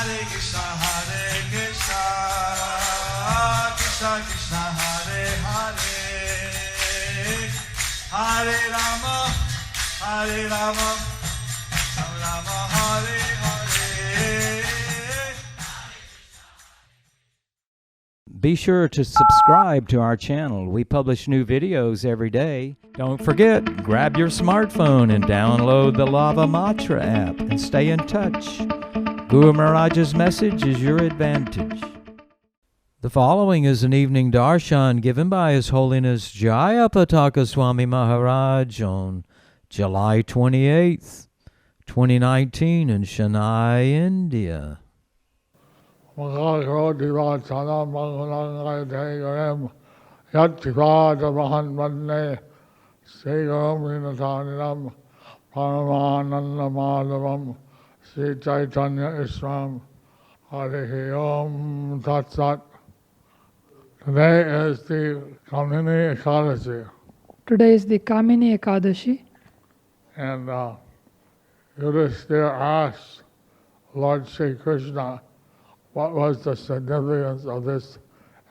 Krishna Krishna Hare Hare Hare Rama Rama Hare Hare. Be sure to subscribe to our channel. We publish new videos every day. Don't forget, grab your smartphone and download the Lava Matra app and stay in touch. Guru Maharaj's message is your advantage. The following is an evening darshan given by His Holiness Jayapataka Swami Maharaj on July 28th, 2019 in Chennai, India. Darśana Mangalam Yatrivada Mahanvande Segaram Rinataniram Paramananda Madhavam Sri Chaitanya Isram Hare Om Tat Sat. Today is the Kamini Ekadashi. Today is the Kamini Ekadashi. And Yudhishthira asked Lord Sri Krishna what was the significance of this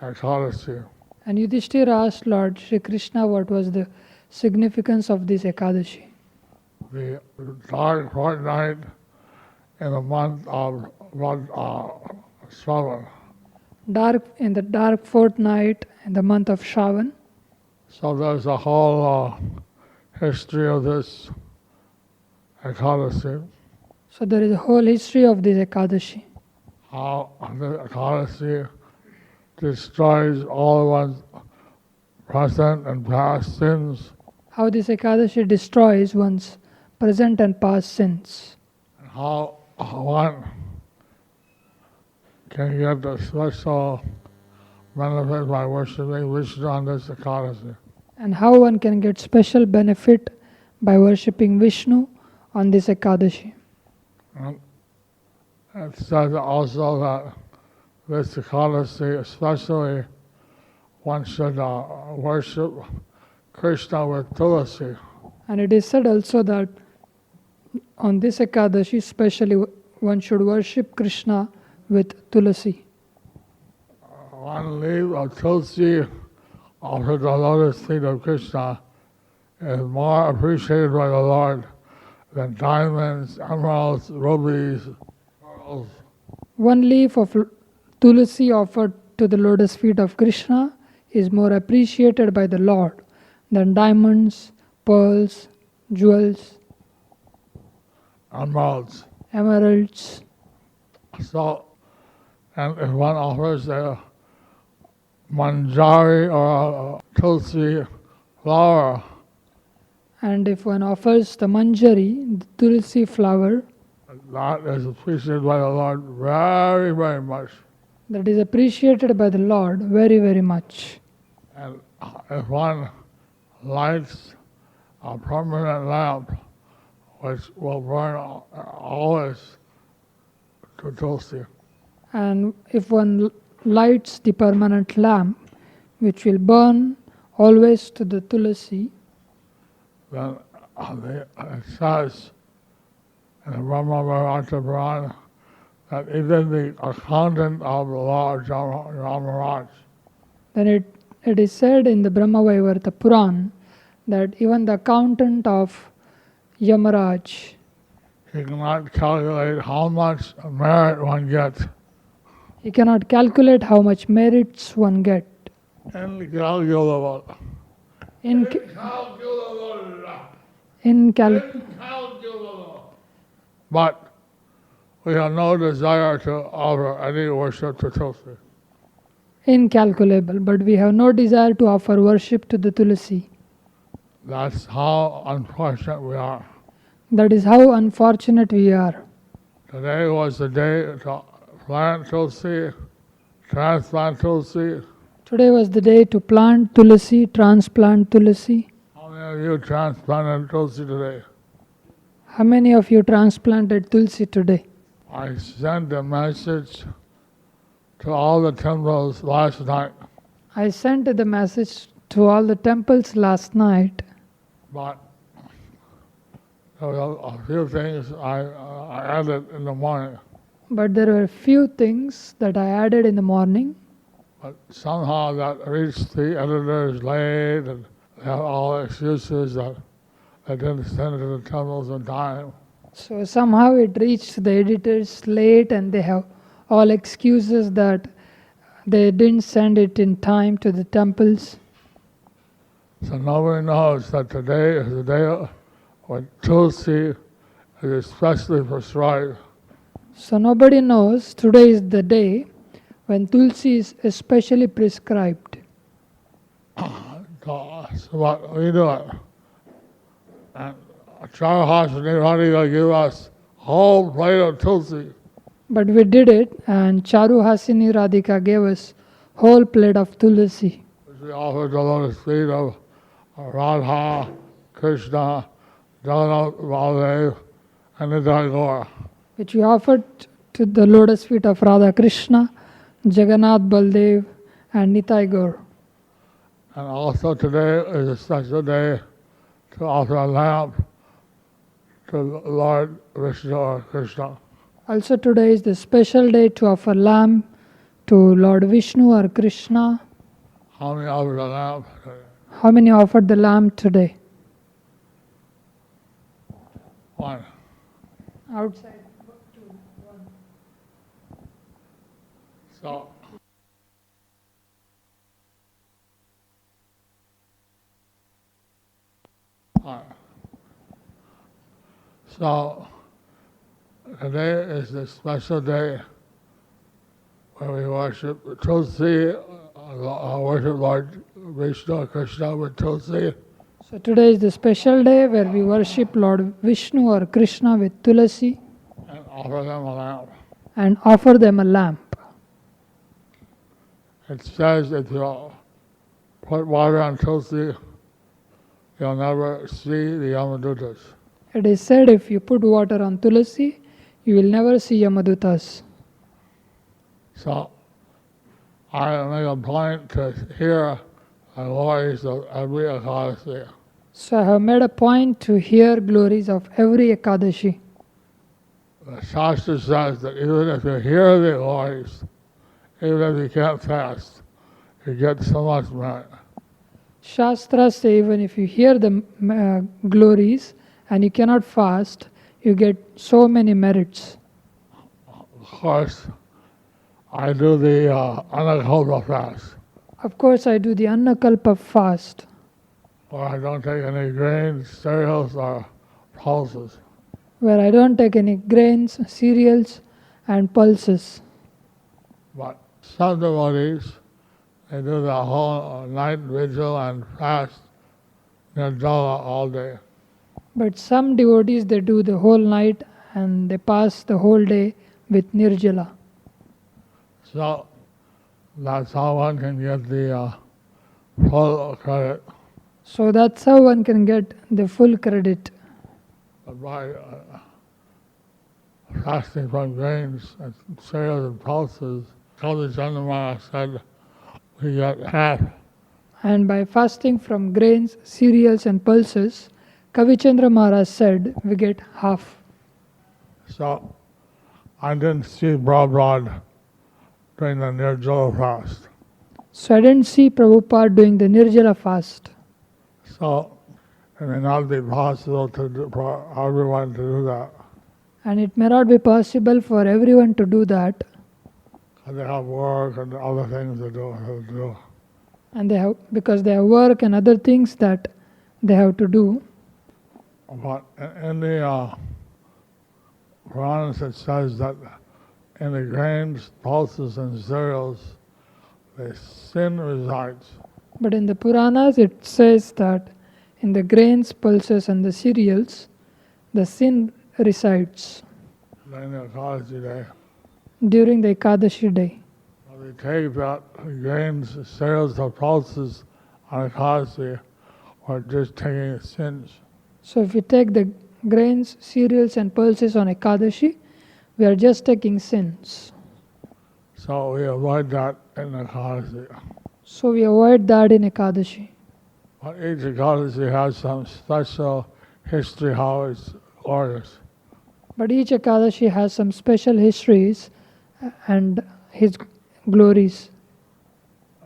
Ekadashi. And Yudhishthira asked Lord Sri Krishna what was the significance of this Ekadashi. The dark fortnight in the month of Swami. In the dark fortnight in the month of Shravan. So there's a whole history of this Ekadashi. So there is a whole history of this Ekadashi. How the Ekadashi destroys all one's present and past sins. How this Ekadashi destroys one's present and past sins. And how one can get a special benefit by worshipping Vishnu on this Ekadashi. And how one can get special benefit by worshipping Vishnu on this Ekadashi. And it says also that this Ekadashi, especially, one should worship Krishna with Tulasi. And it is said also that on this Ekadashi, especially, one should worship Krishna with Tulasi. One leaf of Tulsi offered the lotus feet of Krishna is more appreciated by the Lord than diamonds, emeralds, rubies, pearls. One leaf of Tulasi offered to the lotus feet of Krishna is more appreciated by the Lord than diamonds, pearls, jewels, emeralds. So, and if one offers a manjari or a tulsi flower, and if one offers the manjari, the tulsi flower, that is appreciated by the Lord very, very much. that is appreciated by the Lord very, very much. And if one lights a permanent lamp, which will burn always to Tulsi, And if one lights the permanent lamp, which will burn always to the Tulasi, then it says in the Brahma Bharata Puran that even the accountant of the Lord Yamaraj, then it is said in the Brahma Vaivarta Puran that even the accountant of Yamaraj, he cannot calculate how much merit one gets. he cannot calculate how much merits one get. Incalculable. Incalculable. But we have no desire to offer any worship to Tulsi. Incalculable, but we have no desire to offer worship to the Tulasi. That's how unfortunate we are. That is how unfortunate we are. Today was the day to plant Tulsi, transplant Tulsi. Today was the day to plant Tulasi, transplant Tulasi. How many of you transplanted Tulsi today? How many of you transplanted Tulsi today? I sent a message to all the temples last night. I sent the message to all the temples last night, But there were a few things I added in the morning. But there were few things that I added in the morning, but somehow that reached the editors late, and they have all excuses that they didn't send it to the temples in time. so somehow it reached the editors late and they have all excuses that they didn't send it in time to the temples. So nobody knows that today is the day when Tulsi is especially prescribed. So nobody knows today is the day when Tulsi is especially prescribed. So what we do it. And Jayapataka Radhi will give us whole plate of Tulsi. But we did it, and Charu Hasini Radhika gave us whole plate of tulsi, Which we offer the lotus feet of Radha, Krishna, Jagannath, Baladev, and the Tagore. which we offered to the lotus feet of Radha Krishna, Jagannath Baldev, and Nitai Gaur. And also today is a special day to offer a lamp to Lord Vishnu or Krishna. Also today is the special day to offer lamb to Lord Vishnu or Krishna. How many offer the lamp? How many offered the lamb today? One. Outside. So, so today is the special day where we worship Tulsi, worship Lord Vishnu Krishna with Tulsi, So today is the special day where we worship Lord Vishnu or Krishna with tulsi and offer them a lamp. and offer them a lamp. It says if you put water on Tulsi, you'll never see the Yamadutas. It is said if you put water on tulsi, you will never see Yamadutas. So I make a point to hear the glories of every Ekadasi. So I have made a point to hear glories of every Ekadashi. The Shastra says that even if you hear the glories, even if you can't fast, you get so much merit. Shastras say even if you hear the glories and you cannot fast, you get so many merits. Of course, I do the Anakalpa fast, Of course, I do the Annakalpa fast, where I don't take any grains, cereals, or pulses. where I don't take any grains, cereals, and pulses. But some devotees, they do the whole night vigil and fast Nirjala all day. But some devotees, they do the whole night and they pass the whole day with Nirjala. So that's how one can get the full credit. So that's how one can get the full credit. But by fasting from grains and cereals and pulses, Kali Chandamara said we get half. And by fasting from grains, cereals, and pulses, Kavichandra Maharaj said we get half. So I didn't see Prabhupada during the Nirjala fast. So I didn't see Prabhupada doing the Nirjala fast. So it may not be possible for everyone to do that. And it may not be possible for everyone to do that. They have work and other things to do. And they have, because they have work and other things that they have to do. But in the Puranas it says that in the grains, pulses, and cereals, the sin resides. But in the Puranas it says that in the grains, pulses, and the cereals, the sin resides During the Ekadashi day, during the Ekadashi day. so they take that grains, cereals, or pulses on Ekadashi, or just taking sins. So if we take the grains, cereals, and pulses on Ekadashi, we are just taking sins. So we avoid that in Ekadashi. So we avoid that in Ekadashi. But each Ekadashi has some special history how it's glorious. But each Ekadashi has some special histories and his glories.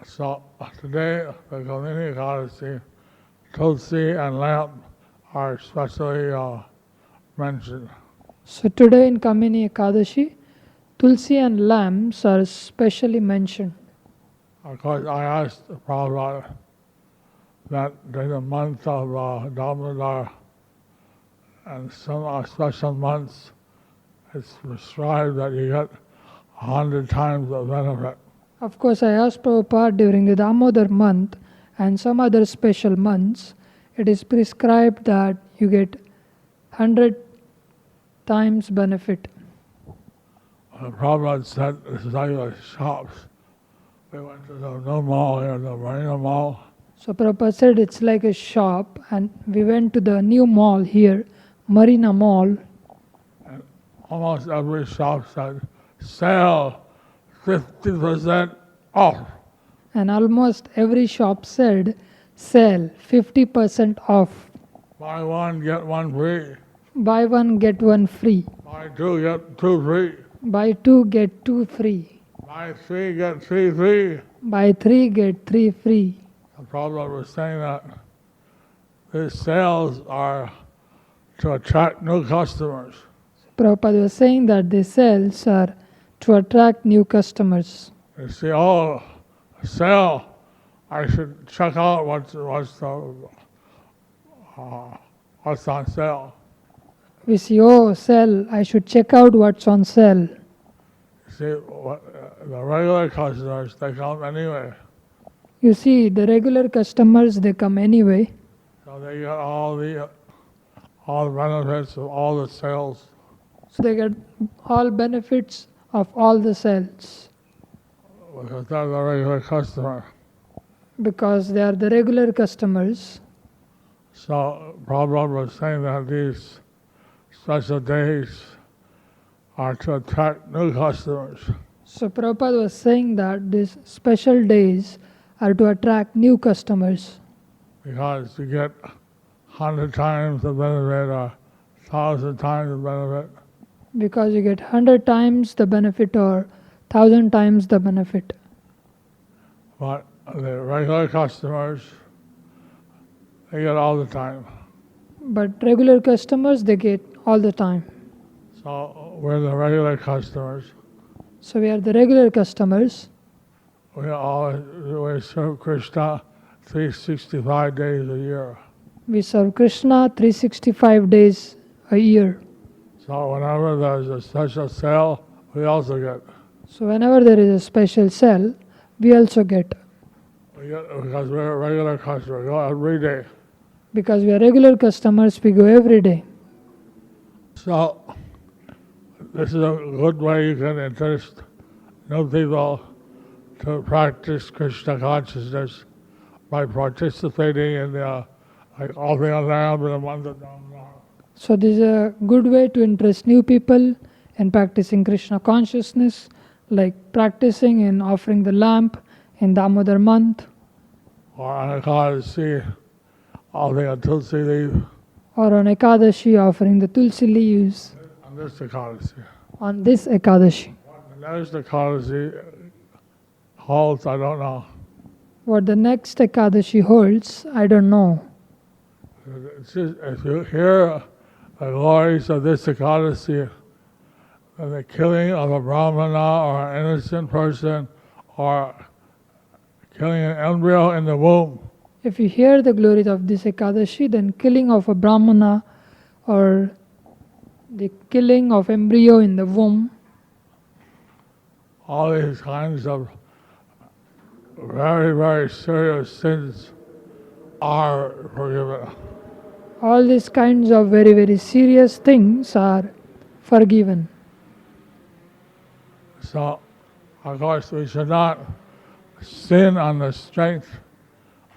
So today, the Kamini Ekadashi, Tulsi and lamp are especially mentioned. So today in Kamini Ekadashi, Tulsi and lamps are specially mentioned. Of course, I asked the Prabhupada that during the month of Damodar and some special months, it's prescribed that you get 100 times the benefit. Of course, I asked Prabhupada during the Damodar month and some other special months, it is prescribed that you get 100 times benefit. Prabhupada said this is like the shops. We went to the new mall here, the Marina Mall. So Prabhupada said it's like a shop, and we went to the new mall here, Marina Mall. And almost every shop said, sale 50% off. And almost every shop said, sell 50% off. Buy one, get one free. Buy one, get one free. Buy two, get two free. Buy two, get two free. Buy three, get three free. Buy three, get three free. The Prabhupada was saying that these sales are to attract new customers. Prabhupada was saying that the sales are to attract new customers. You see, oh, sale, I should check out what's on sale. We see, oh, sell, I should check out what's on sale. See, the regular customers, they come anyway. You see, the regular customers, they come anyway. So they get all the benefits of all the sales. So they get all benefits of all the sales Because they're the regular customer. because they are the regular customers. So Prabhupada was saying that these special days are to attract new customers. So Prabhupada was saying that these special days are to attract new customers Because you get 100 times the benefit or 1,000 times the benefit. because you get 100 times the benefit or 1,000 times the benefit. But the regular customers, they get all the time. But regular customers, they get all the time. So we're the regular customers. So we are the regular customers. We serve Krishna 365 days a year. We serve Krishna 365 days a year. So whenever there's a special sale, we also get. So whenever there is a special sale, we also get. We get because we're a regular customer. We go every day. Because we are regular customers, we go every day. So this is a good way you can interest new people to practice Krishna consciousness by participating in the all the around in the month of Damodar. So this is a good way to interest new people in practicing Krishna consciousness, like practicing in offering the lamp in Damodar month, Or on Ekadashi, offering a Tulsi leaf. or on Ekadashi offering the Tulsi leaves On this Ekadashi. on this Ekadashi. The next Ekadashi holds, I don't know. What the next Ekadashi holds, I don't know. It's just, if you hear the glories of this Ekadashi, the killing of a Brahmana or an innocent person, or killing an embryo in the womb, If you hear the glories of this Ekadashi, then killing of a Brahmana or the killing of embryo in the womb, all these kinds of very, very serious sins are forgiven. all these kinds of very, very serious things are forgiven. So, of course, we should not sin on the strength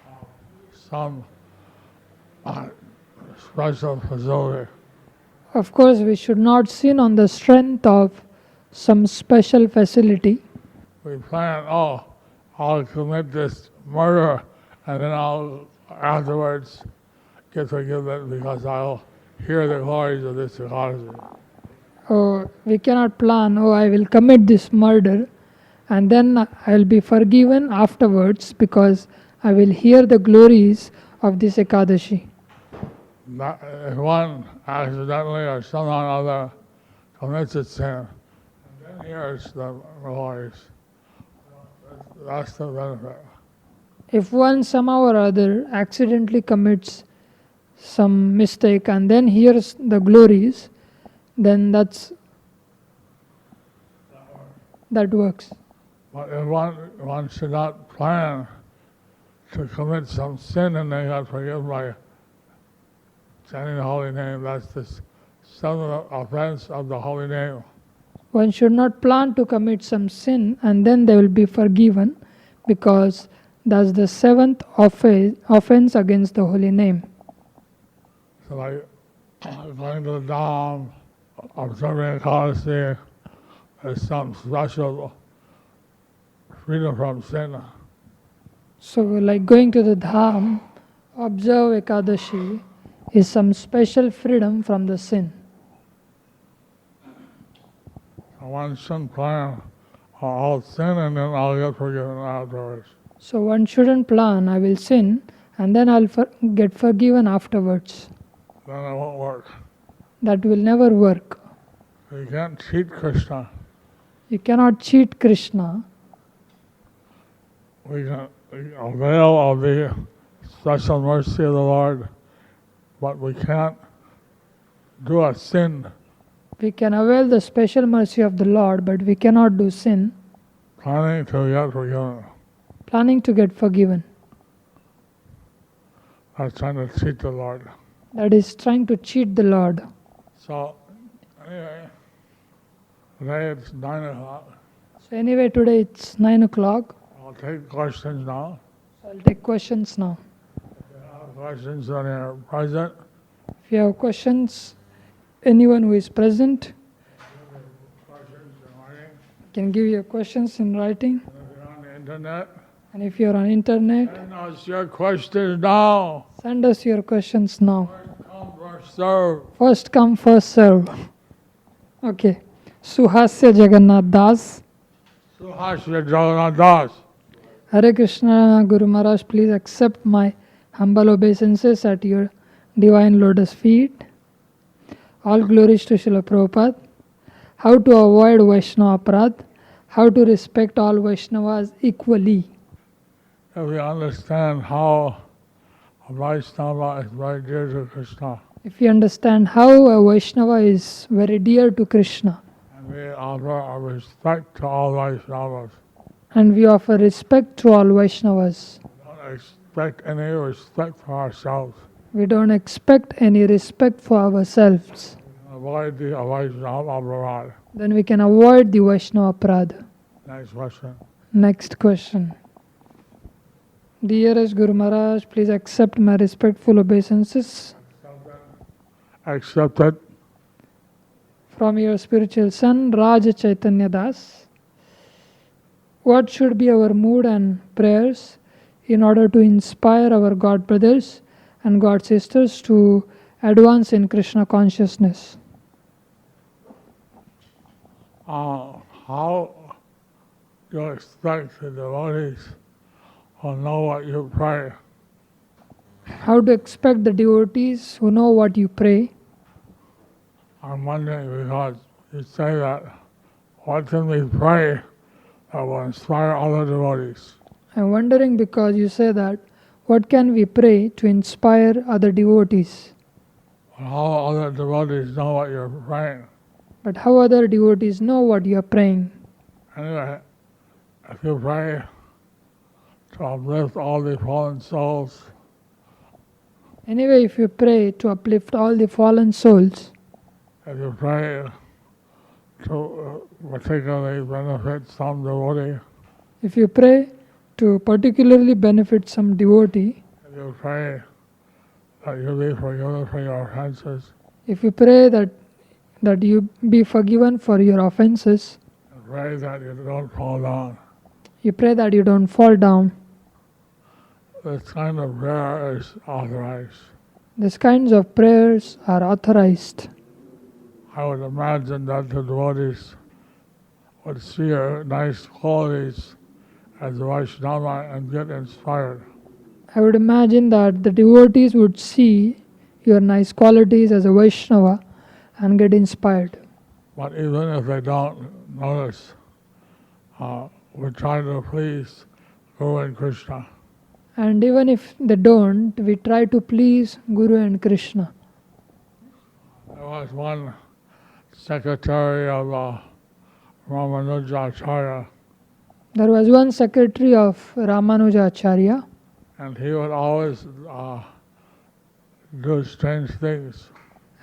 of some special facility. Of course, we should not sin on the strength of some special facility. We plan, oh, I'll commit this murder and then I'll afterwards get forgiven because I'll hear the glories of this Ekadashi. Oh, we cannot plan, oh, I will commit this murder and then I will be forgiven afterwards because I will hear the glories of this Ekadashi. That if one accidentally or somehow or other commits a sin, and then hears the glories, that's the benefit. If one somehow or other accidentally commits some mistake and then hears the glories, then that works. But if one should not plan to commit some sin and they got forgiven by chanting the holy name, that's the seventh offense of the holy name. One should not plan to commit some sin and then they will be forgiven because that's the seventh offense against the holy name. So like going to the Dham, observing Ekadasi, there's some special freedom from sin. So like going to the Dham, observe Ekadashi is some special freedom from the sin. One shouldn't plan, I'll sin and then I'll get forgiven afterwards. So one shouldn't plan, I will sin and then I'll get forgiven afterwards. Then it won't work. That will never work. You can't cheat Krishna. You cannot cheat Krishna. We can avail of the special mercy of the Lord, but we can't do a sin. We can avail the special mercy of the Lord, but we cannot do sin, Planning to get forgiven. planning to get forgiven. That's trying to cheat the Lord. That is trying to cheat the Lord. So, anyway, today it's 9 o'clock. So anyway, today it's 9 o'clock. I'll take questions now. So I'll take questions now. Questions that are present. If you have questions, anyone who is present Questions in writing. can give your questions in writing. If you're on the internet, And if you're on internet, send us your questions now. send us your questions now. Come first serve. First come, first serve. Okay. Suhasya Jagannath Das. Suhasya Jagannath Das. Hare Krishna, Guru Maharaj, please accept my humble obeisances at your divine lotus feet. All glories to Srila Prabhupada. How to avoid Vaishnava Aparadh. How to respect all Vaishnavas equally. If we understand how a Vaishnava is very dear to Krishna, If you understand how a Vaishnava is very dear to Krishna, and we offer our respect to all Vaishnavas, and we offer respect to all Vaishnavas, don't expect any respect for ourselves. we don't expect any respect for ourselves, Avoid the Vaishnava Aparadh. then we can avoid the Vaishnava Aparadha. Next question. Next question. Dearest Guru Maharaj, please accept my respectful obeisances Accepted. from your spiritual son, Raja Chaitanya Das. What should be our mood and prayers in order to inspire our God brothers and God sisters to advance in Krishna consciousness? How you expect the devotees will know what you pray? How to expect the devotees who know what you pray? I'm wondering because you say that what can we pray that will inspire other devotees? I'm wondering because you say that, what can we pray to inspire other devotees? How other devotees know what you're praying? But how other devotees know what you are praying? Anyway, if you pray to uplift all the fallen souls, Anyway, if you pray to uplift all the fallen souls, if you pray to particularly benefit some devotee, if you pray to particularly benefit some devotee, if you pray that you be forgiven for your offenses, if you pray that you be forgiven for your offenses, and pray that you don't fall down, you pray that you don't fall down, this kind of prayer is authorized. these kinds of prayers are authorized. I would imagine that the devotees would see your nice qualities as a Vaishnava and get inspired. I would imagine that the devotees would see your nice qualities as a Vaishnava and get inspired. But even if they don't notice, we try to please Guru and Krishna. And even if they don't, we try to please Guru and Krishna. There was one secretary of Ramanujacharya, There was one secretary of Ramanujacharya, and he would always do strange things.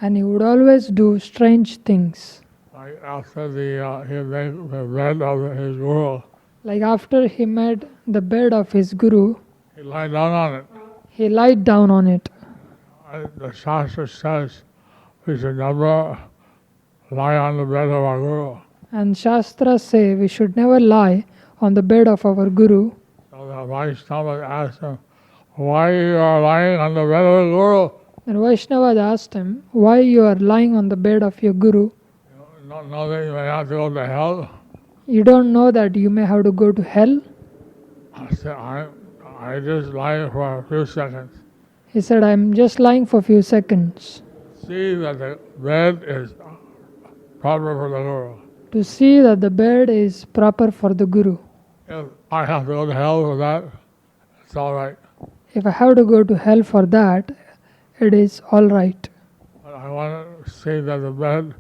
and he would always do strange things. Like after he made the bed of his guru, Like after he made the bed of his Guru, he lied down on it. he lied down on it. The Shastra says we should never lie on the bed of our guru. And Shastras say we should never lie on the bed of our Guru. So the Vaishnava asked him, why you are lying on the bed of the guru? And Vaishnava asked him, why you are lying on the bed of your Guru? You don't know that you may have to go to hell? You don't know that you may have to go to hell? I said, I just lie for a few seconds. He said, I'm just lying for a few seconds See that the bed is proper for the guru. to see that the bed is proper for the Guru. If I have to go to hell for that, it's all right. If I have to go to hell for that, it is all right. But I want to see that the bed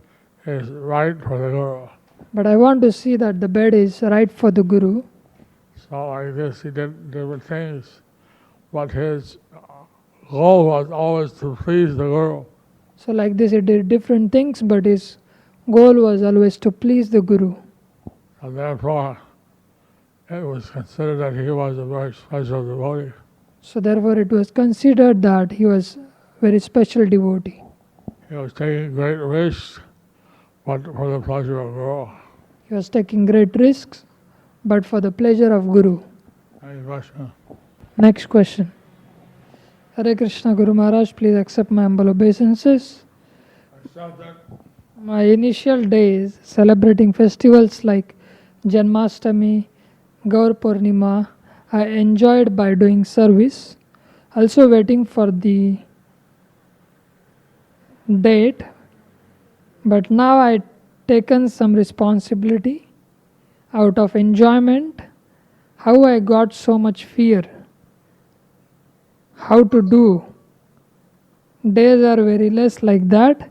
is right for the guru. But I want to see that the bed is right for the Guru. So I guess he did different things. But his goal was always to please the guru. So like this, he did different things, but his goal was always to please the Guru. And therefore, it was considered that he was a very special devotee. So therefore it was considered that he was very special devotee. He was taking great risks, but for the pleasure of Guru. He was taking great risks, but for the pleasure of Guru. Any question? Next question. Hare Krishna Guru Maharaj, please accept my humble obeisances. My initial days celebrating festivals like Janmashtami, Gaur Purnima, I enjoyed by doing service, also waiting for the date, but now I taken some responsibility out of enjoyment. How I got so much fear. How to do. Days are very less like that.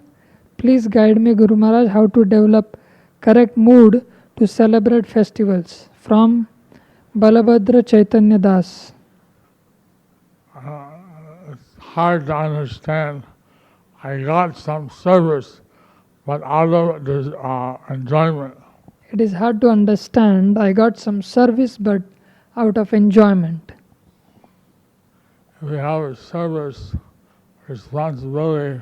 Please guide me, Guru Maharaj, how to develop correct mood to celebrate festivals. From Balabhadra Chaitanya Das. It's hard to understand. I got some service, but out of it is enjoyment. It is hard to understand. I got some service, but out of enjoyment. If you have a service responsibility,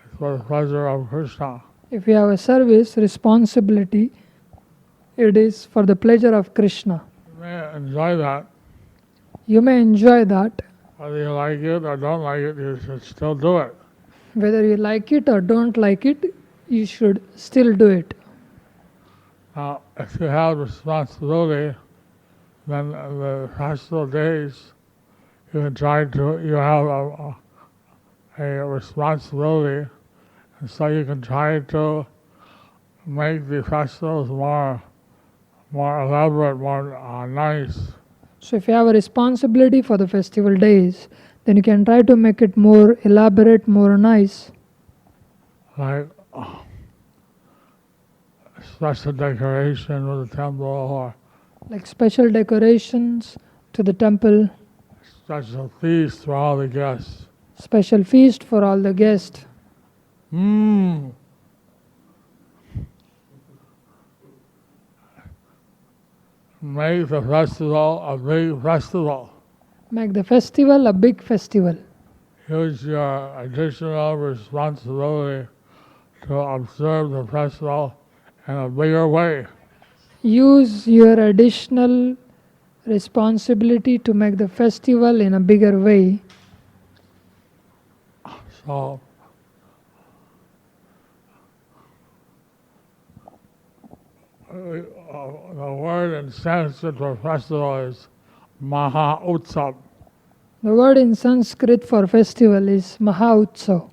it's for the pleasure of Krishna. If you have a service responsibility, it is for the pleasure of Krishna. You may enjoy that. You may enjoy that. Whether you like it or don't like it, you should still do it. Whether you like it or don't like it, you should still do it. Now, if you have responsibility, then the festival days, you can try to, you have a responsibility, and so you can try to make the festivals more elaborate, more nice. So if you have a responsibility for the festival days, then you can try to make it more elaborate, more nice. Like special decoration with the temple, or Like special decorations to the temple, special feast for all the guests. special feast for all the guests. Make the festival a big festival. Make the festival a big festival. Use your additional responsibility to observe the festival in a bigger way. Use your additional responsibility to make the festival in a bigger way. So, the word in Sanskrit for festival is Maha Utsav. The word in Sanskrit for festival is Maha Utsav.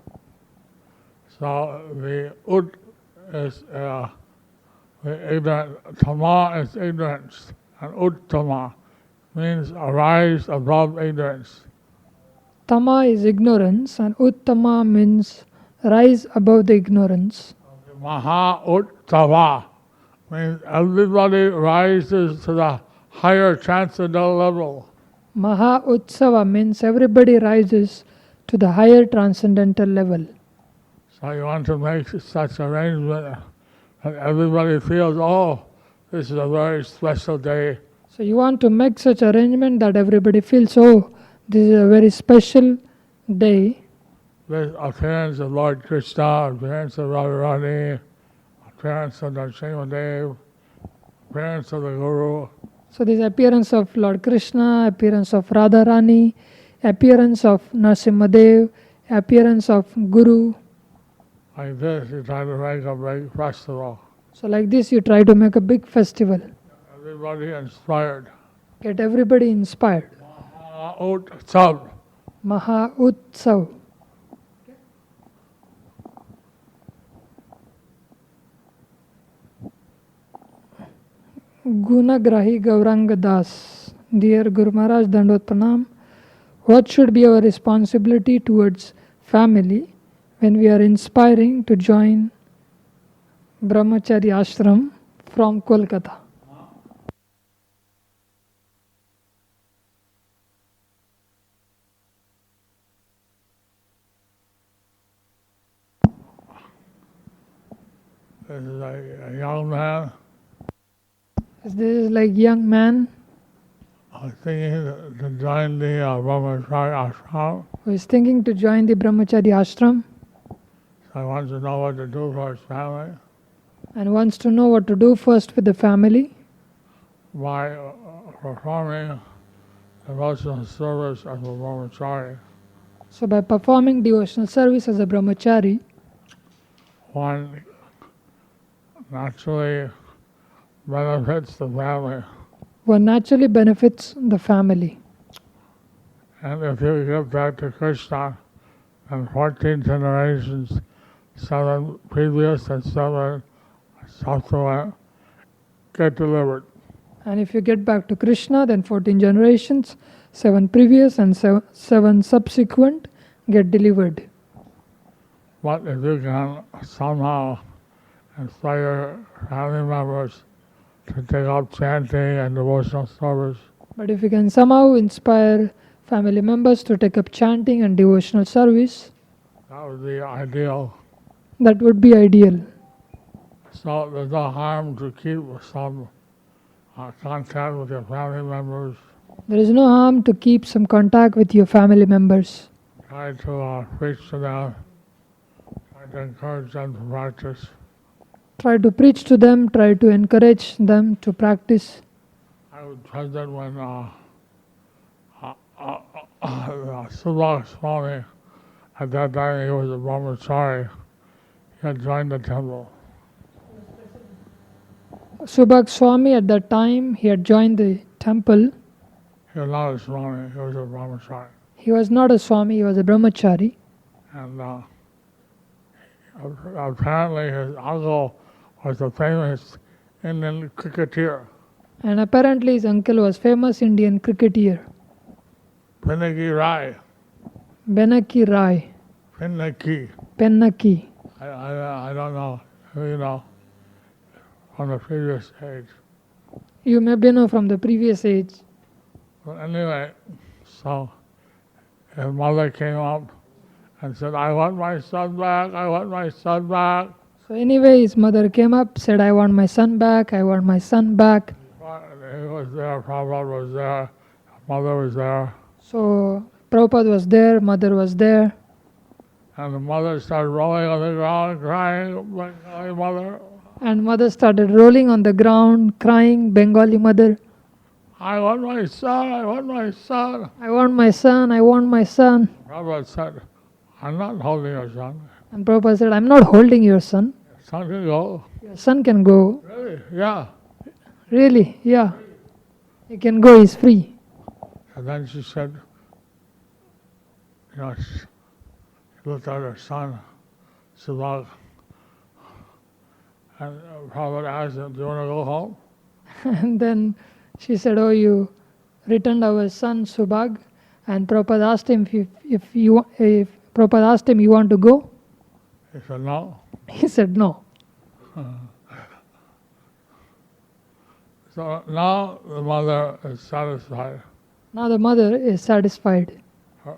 So the Ut is the ignorant, Tama is ignorance, and Uttama means arise above ignorance. Tama is ignorance and Uttama means rise above the ignorance. Maha Uttava means everybody rises to the higher transcendental level. Maha Utsava means everybody rises to the higher transcendental level. So you want to make such arrangement that everybody feels, oh, this is a very special day. So you want to make such arrangement that everybody feels, oh, this is a very special day. The appearance of Lord Krishna, appearance of Radharani, appearance of Darshana, appearance of the Guru. So this appearance of Lord Krishna, appearance of Radharani, appearance of Narasimhadev, appearance of Guru. Like this, you try to make a big festival. So like this you try to make a big festival. Everybody inspired. Get everybody inspired. Utsav. Maha Utsav. Gunagrahi Gauranga Das. Dear Guru Maharaj, Dandot Pranam. What should be our responsibility towards family when we are inspiring to join Brahmachari Ashram from Kolkata? This is a young man This is like young man thinking to join the Brahmachari ashram. who is thinking to join the Brahmachari Ashram So he wants to know what to do for his family and wants to know what to do first with the family by performing devotional service as a Brahmachari. So by performing devotional service as a Brahmachari, One naturally benefits the family. one naturally benefits the family. And if you get back to Krishna, then 14 generations, 7 previous and 7 subsequent, get delivered. And if you get back to Krishna, then 14 generations, 7 previous and 7 subsequent get delivered. But if you can somehow inspire family members to take up chanting and devotional service, But if you can somehow inspire family members to take up chanting and devotional service, that would be ideal. that would be ideal. So there's no harm to keep some contact with your family members. There is no harm to keep some contact with your family members. Try to preach to them, try to encourage them to practice. Try to preach to them, try to encourage them to practice. I was present when Swami, at that time he was a Brahmachari, he had joined the temple. Subhak Swami at that time, he had joined the temple. He was not a Swami, he was a Brahmachari. He was not a Swami, he was a Brahmachari. And apparently his uncle was a famous Indian cricketer, And apparently his uncle was famous Indian cricketer, Pinaki Rai. Benaki Rai, Pinaki. Pennaki. I don't know, you know, from the previous age. You maybe know from the previous age. But anyway, so his mother came up and said, I want my son back, I want my son back. So anyway, his mother came up, said, I want my son back, I want my son back. He was there, Prabhupada was there, mother was there. So Prabhupada was there, mother was there. And the mother started rolling on the ground, crying, my mother, And mother started rolling on the ground, crying, Bengali mother. I want my son, I want my son. I want my son, I want my son. Prabhupada said, I'm not holding your son. And Prabhupada said, I'm not holding your son. Son can go. Your son can go. Really? Yeah. Really? Yeah. He can go, he's free. And then she said, she looked at her son, Subhag, and Prabhupada asked him, do you want to go home? And then she said, oh, you returned our son Subhag. And Prabhupada asked him if Prabhupada asked him, you want to go? He said, no. He said, no. So now the mother is satisfied. Now the mother is satisfied.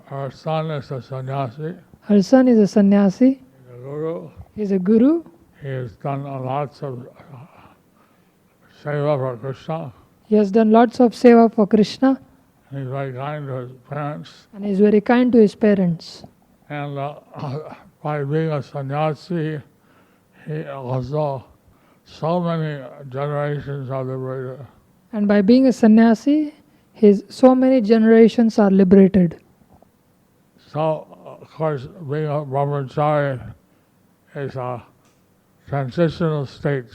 Her son is a sannyasi, Her son is a sannyasi. a guru. He's a guru. He has done lots of seva for Krishna. He has done lots of seva for Krishna. He's very kind to his parents. And he's very kind to his parents. And by being a sannyasi, he also, so many generations are liberated. And by being a sannyasi, so many generations are liberated. So, of course, being a brahmachari is a transitional stage.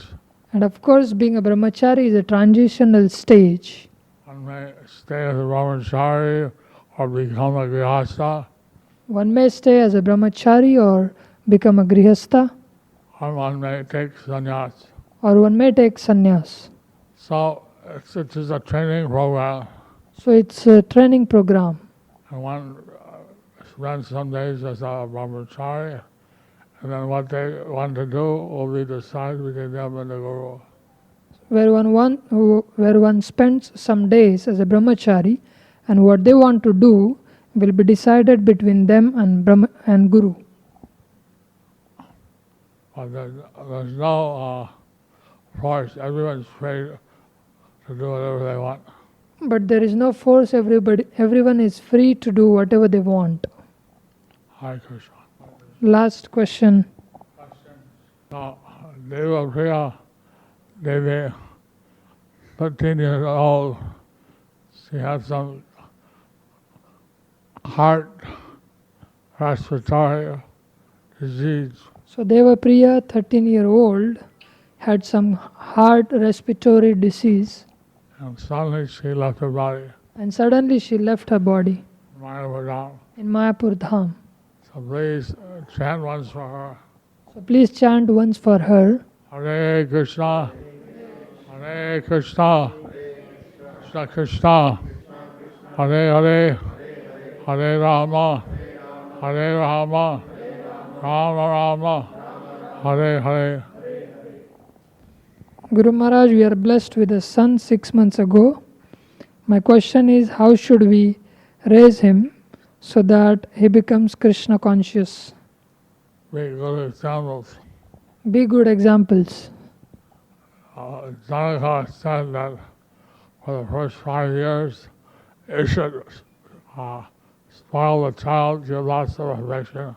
And of course, being a brahmachari is a transitional stage. One may stay as a brahmachari or become a grihastha, One may stay as a brahmachari or become a grihastha, or one may take sannyas. or one may take sannyas. So it is a training program, So it's a training program. and one spends some days as a brahmachari, and then what they want to do will be decided between them and the guru. Where one spends some days as a brahmachari, and what they want to do will be decided between them and Guru. But there's no force. Everyone's free to do whatever they want. But there is no force. Everyone is free to do whatever they want. Hare Krishna. Last question. Now, Deva Priya Devi, 13 years old, she had some heart respiratory disease. So Devapriya, 13-year-old, had some heart respiratory disease, And suddenly she left her body. and suddenly she left her body Mayapur. in Mayapur Dham. So please chant once for her. So please chant once for her. Hare Krishna, Hare Krishna, Krishna Krishna, Hare Hare, Hare Rama, Hare Rama, Rama Rama, Hare Hare. Guru Maharaj, we are blessed with a son 6 months ago. My question is, how should we raise him so that he becomes Krishna conscious? Be good examples. Be good examples. Janaka said that for the first 5 years, you should spoil the child, give lots of affection.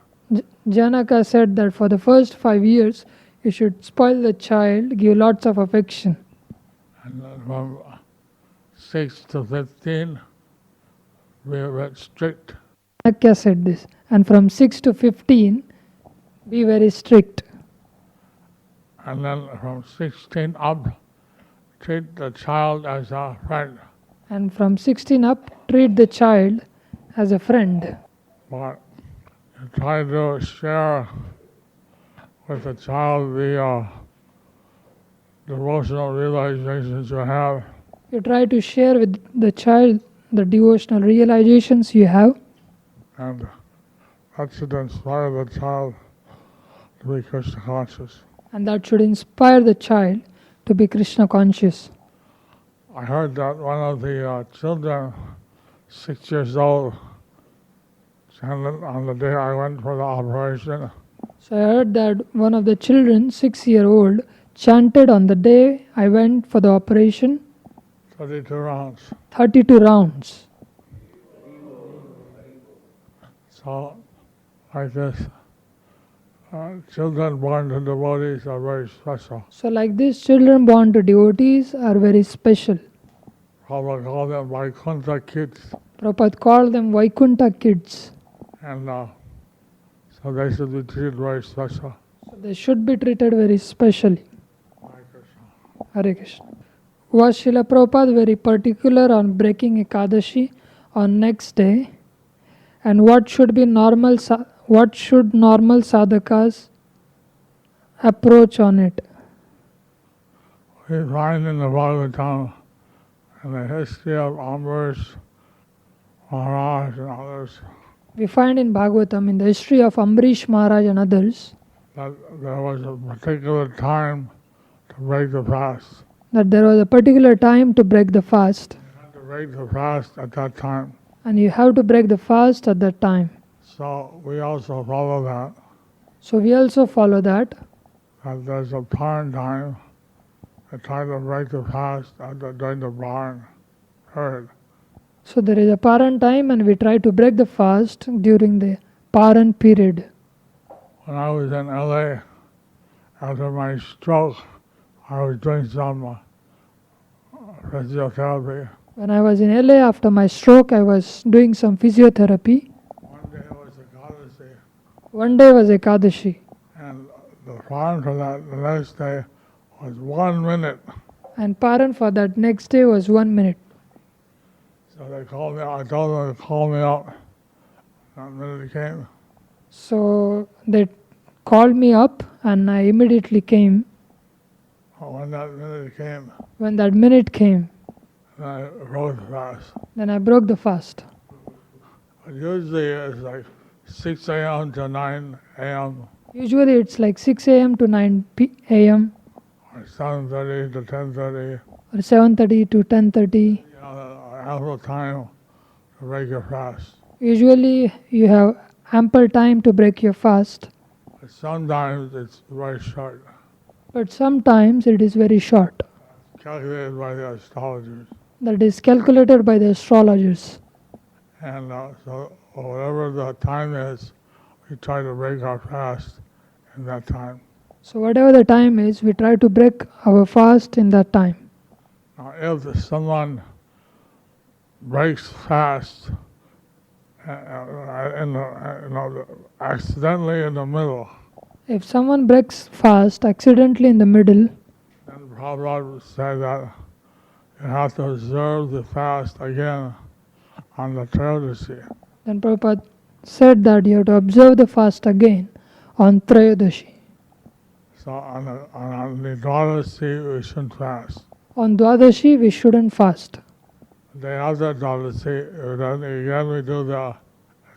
Janaka said that for the first 5 years, you should spoil the child, give lots of affection. And then from 6 to 15, be a bit strict. Janaka said this. And from 6 to 15, be very strict. And then from 16 up, treat the child as a friend. And from 16 up, treat the child as a friend. But you try to share with the child the devotional realizations you have. You try to share with the child the devotional realizations you have, And that should inspire the child to be Krishna conscious. and that should inspire the child to be Krishna conscious. I heard that one of the children, 6 years old, chanted on the day I went for the operation. So I heard that one of the children, 6-year-old, chanted on the day I went for the operation 32 rounds. 32 rounds. So, like this, children born to devotees are very special. So like this, children born to devotees are very special. Prabhupada called them Vaikuntha kids. Prabhupada called them Vaikuntha kids. And so they should be treated very special. So they should be treated very specially. Hare Krishna. Was Srila Prabhupada very particular on breaking Ekadashi on next day? And what should normal sadhakas approach on it? We find in the Bhagavatam and the history of Ambrish, Maharaj and others We find in Bhagavatam, in the history of Ambrish Maharaj and others, that there was a particular time to break the fast. that there was a particular time to break the fast, You had to break the fast at that time. and you have to break the fast at that time. So we also follow that. So we also follow that There's a parent time to try to break the fast during the barn herd. So there is a Paran time, and we try to break the fast during the Paran period. When I was in LA, after my stroke, I was doing some physiotherapy. When I was in LA after my stroke, I was doing some physiotherapy. One day was Ekadasi, One day was Ekadashi, and the farm for that the next day was 1 minute. and Paran for that next day was 1 minute. So they called me. I told them to call me up. That minute came. So they called me up, and I immediately came. When that minute came, When that minute came, I broke the fast. then I broke the fast. But usually it's like 6 a.m. to 9 a.m. Usually it's like 6 a.m. to 9 a.m. or 7:30 to 10:30. or 7:30 to 10:30. Ample time to break your fast. Usually you have ample time to break your fast, But sometimes it's very short, but sometimes it is very short. calculated by the astrologers. That is calculated by the astrologers. And so whatever the time is, we try to break our fast in that time. So whatever the time is, we try to break our fast in that time. Now, if someone breaks fast accidentally in the middle, If someone breaks fast accidentally in the middle, then Prabhupada said that you have to observe the fast again on the Trayodasi. then Prabhupada said that you have to observe the fast again on Trayodasi. So on the Dwadasi, we shouldn't fast. On Dwadashi, we shouldn't fast. The day after Dwadasi, then again we do the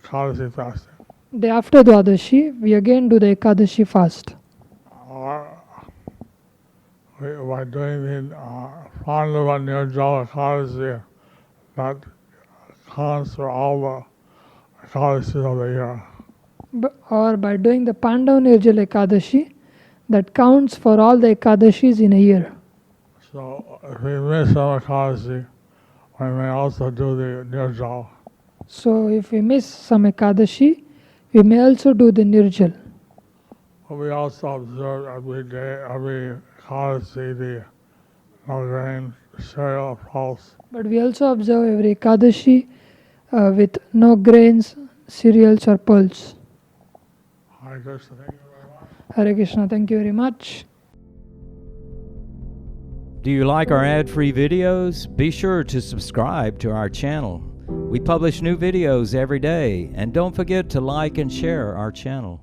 Ekadasi fasting. Day after Dwadashi, we again do the Ekadashi fast. Or by doing the Pandava Nirjala Ekadasi, that counts for all the Ekadasis of the year. Or by doing the Pandav Nirjala Ekadashi, that counts for all the Ekadashis in a year. So if we miss some Ekadasi, we may also do the Nirjal. So if we miss some Ekadashi, we may also do the Nirjal. But we also observe every day, every Ekadasi, the no grain, cereal, pulse. But we also observe every Ekadashi with no grains, cereals or pulse. Hare Krishna, thank you very much. Hare Krishna, thank you very much. Do you like our ad-free videos? Be sure to subscribe to our channel. We publish new videos every day, and don't forget to like and share our channel.